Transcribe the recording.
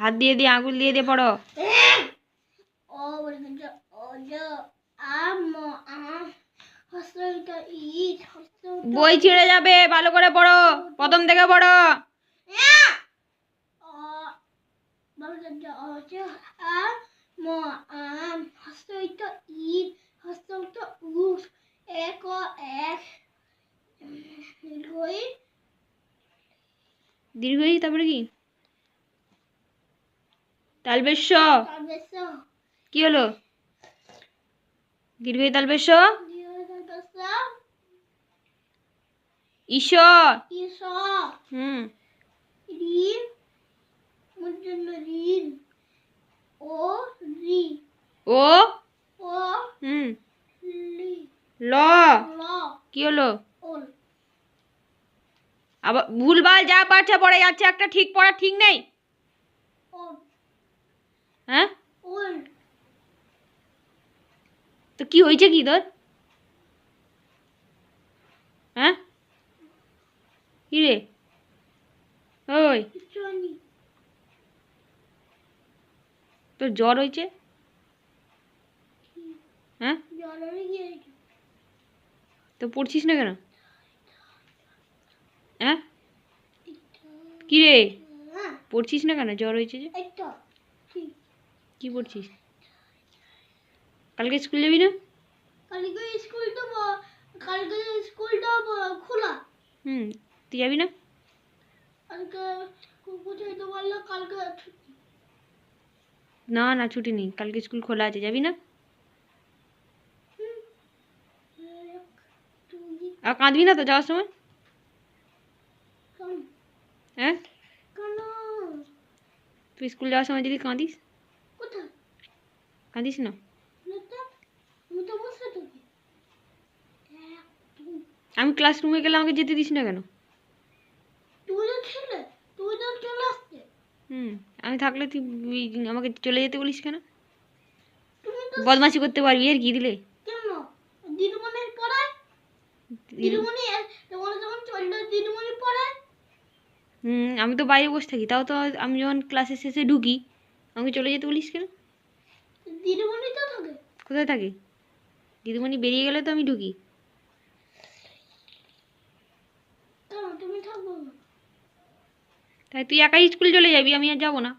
হাত দিয়ে দিয়ে আঙুল দিয়ে দিয়ে পড়ো। বই ছিঁড়ে যাবে, ভালো করে পড়ো, প্রথম থেকে পড়ো। দীর্ঘই তারপরে কি? তালবেশ। কি হলো? দীর্ঘই তালবেশ। ঈশ্বর। হুম। ও। হুম। ল। কি হলো? আবার ভুলভাল যা পারছে পড়ে যাচ্ছে, একটা ঠিক পড়া ঠিক নেই। হ্যাঁ, তো কি হয়েছে কি তোর? হ্যাঁ, কি রে? ওই তোর জ্বর হয়েছে? হ্যাঁ, তো পড়ছিস না কেন? হ্যাঁ, কি রে পড়ছিস না কেন? জ্বর হয়েছে যে? কি পড়ছিস? কালকে স্কুল যাবি না? কালকে স্কুলটা খোলা। তুই যাবি না? না না, ছুটি নেই, কালকে স্কুল খোলা আছে, যাবি না? আর কাঁদবি না তো যাওয়ার সময়? হ্যাঁ, তুই স্কুল যাওয়ার সময় যদি কাঁদিস? কাঁদিস না? আমি ক্লাসরুমে গেলে আমাকে যেতে দিস না কেন? আমি থাকলে তুই আমাকে চলে যেতে বলিস কেন? বদমাশি করতে পারবি আর কি দিলে? আমি তো বাইরে বসে থাকি, তাও তো আমি যখন ক্লাসের শেষে ঢুকি আমাকে চলে যেতে বলিস কেন? কোথায় থাকে? দিদিমণি বেরিয়ে গেলে তো আমি ঢুকি। তাই তুই একাই স্কুল চলে যাবি, আমি আর যাবো না?